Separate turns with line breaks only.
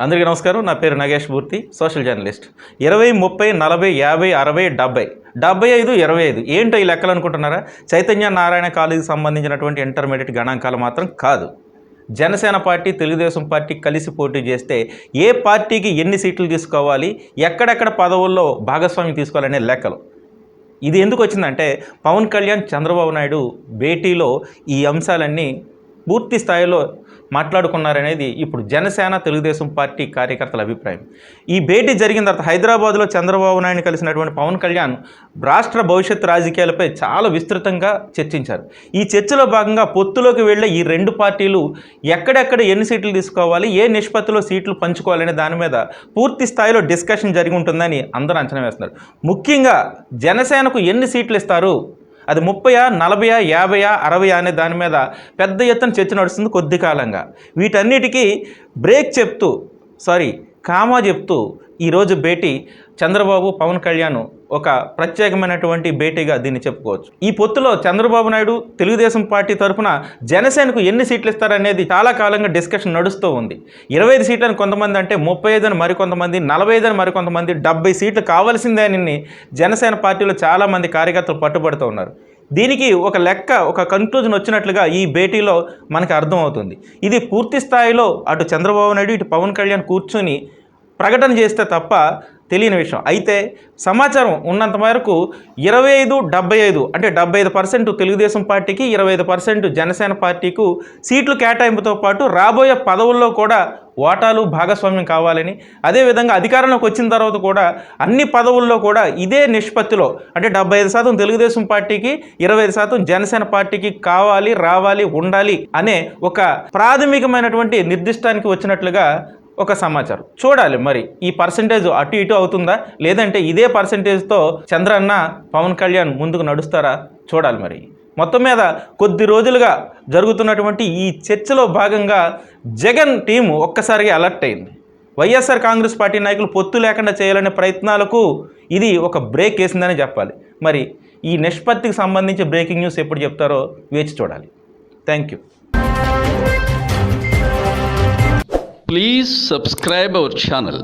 అందరికీ నమస్కారం. నా పేరు నగేష్ మూర్తి, సోషల్ జర్నలిస్ట్. 20, 30, 40, 50, 60, 70, 75, 25 ఏంటో ఈ లెక్కలు అనుకుంటున్నారా? చైతన్య నారాయణ కాలేజీకి సంబంధించినటువంటి ఇంటర్మీడియట్ గణాంకాలు మాత్రం కాదు. జనసేన పార్టీ, తెలుగుదేశం పార్టీ కలిసి పోటీ చేస్తే ఏ పార్టీకి ఎన్ని సీట్లు తీసుకోవాలి, ఎక్కడెక్కడ పదవుల్లో భాగస్వామ్యం తీసుకోవాలనే లెక్కలు. ఇది ఎందుకు వచ్చిందంటే పవన్ కళ్యాణ్, చంద్రబాబు నాయుడు భేటీలో ఈ అంశాలన్నీ పూర్తి స్థాయిలో మాట్లాడుకున్నారనేది ఇప్పుడు జనసేన, తెలుగుదేశం పార్టీ కార్యకర్తల అభిప్రాయం. ఈ భేటీ జరిగిన తర్వాత హైదరాబాద్లో చంద్రబాబు నాయుడిని కలిసినటువంటి పవన్ కళ్యాణ్ రాష్ట్ర భవిష్యత్ రాజకీయాలపై చాలా విస్తృతంగా చర్చించారు. ఈ చర్చలో భాగంగా పొత్తులోకి వెళ్ళే ఈ రెండు పార్టీలు ఎక్కడెక్కడ ఎన్ని సీట్లు తీసుకోవాలి, ఏ నిష్పత్తిలో సీట్లు పంచుకోవాలనే దాని మీద పూర్తి స్థాయిలో డిస్కషన్ జరిగి ఉంటుందని అందరూ అంచనా వేస్తున్నారు. ముఖ్యంగా జనసేనకు ఎన్ని సీట్లు ఇస్తారు, అది 30, 40, 50, 60 అనే దాని మీద పెద్ద ఎత్తున చర్చ నడుస్తుంది కొద్ది కాలంగా. వీటన్నిటికీ కామా చెప్తూ ఈరోజు భేటీ చంద్రబాబు, పవన్ కళ్యాణ్ ఒక ప్రత్యేకమైనటువంటి భేటీగా దీన్ని చెప్పుకోవచ్చు. ఈ పొత్తులో చంద్రబాబు నాయుడు తెలుగుదేశం పార్టీ తరఫున జనసేనకు ఎన్ని సీట్లు ఇస్తారనేది చాలా కాలంగా డిస్కషన్ నడుస్తూ ఉంది. 25 సీట్లని కొంతమంది అంటే, 35 అని మరికొంతమంది, 45 అని మరికొంతమంది, 70 సీట్లు కావాల్సిందే అని జనసేన పార్టీలో చాలామంది కార్యకర్తలు పట్టుబడుతూ ఉన్నారు. దీనికి ఒక కన్క్లూజన్ వచ్చినట్లుగా ఈ భేటీలో మనకు అర్థమవుతుంది. ఇది పూర్తి స్థాయిలో అటు చంద్రబాబు నాయుడు, ఇటు పవన్ కళ్యాణ్ కూర్చొని ప్రకటన చేస్తే తప్ప తెలియని విషయం. అయితే సమాచారం ఉన్నంత మేరకు 25, 75 అంటే 75% తెలుగుదేశం పార్టీకి, 25% జనసేన పార్టీకు సీట్లు కేటాయింపుతో పాటు రాబోయే పదవుల్లో కూడా ఓటాలు భాగస్వామ్యం కావాలని, అదేవిధంగా అధికారంలోకి వచ్చిన తర్వాత కూడా అన్ని పదవుల్లో కూడా ఇదే నిష్పత్తిలో అంటే 75% తెలుగుదేశం పార్టీకి, 25% జనసేన పార్టీకి కావాలి, రావాలి, ఉండాలి అనే ఒక ప్రాథమికమైనటువంటి నిర్దిష్టానికి వచ్చినట్లుగా ఒక సమాచారం. చూడాలి మరి ఈ పర్సంటేజ్ అటు ఇటు అవుతుందా, లేదంటే ఇదే పర్సంటేజ్తో చంద్రన్న, పవన్ కళ్యాణ్ ముందుకు నడుస్తారా చూడాలి. మరి మొత్తం మీద కొద్ది రోజులుగా జరుగుతున్నటువంటి ఈ చర్చలో భాగంగా జగన్ టీము ఒక్కసారిగా అలర్ట్ అయింది. వైఎస్ఆర్ కాంగ్రెస్ పార్టీ నాయకులు పొత్తు లేకుండా చేయాలనే ప్రయత్నాలకు ఇది ఒక బ్రేక్ వేసిందని చెప్పాలి. మరి ఈ నిష్పత్తికి సంబంధించి బ్రేకింగ్ న్యూస్ ఎప్పుడు చెప్తారో వేచి చూడాలి. Thank you.
Please subscribe our channel.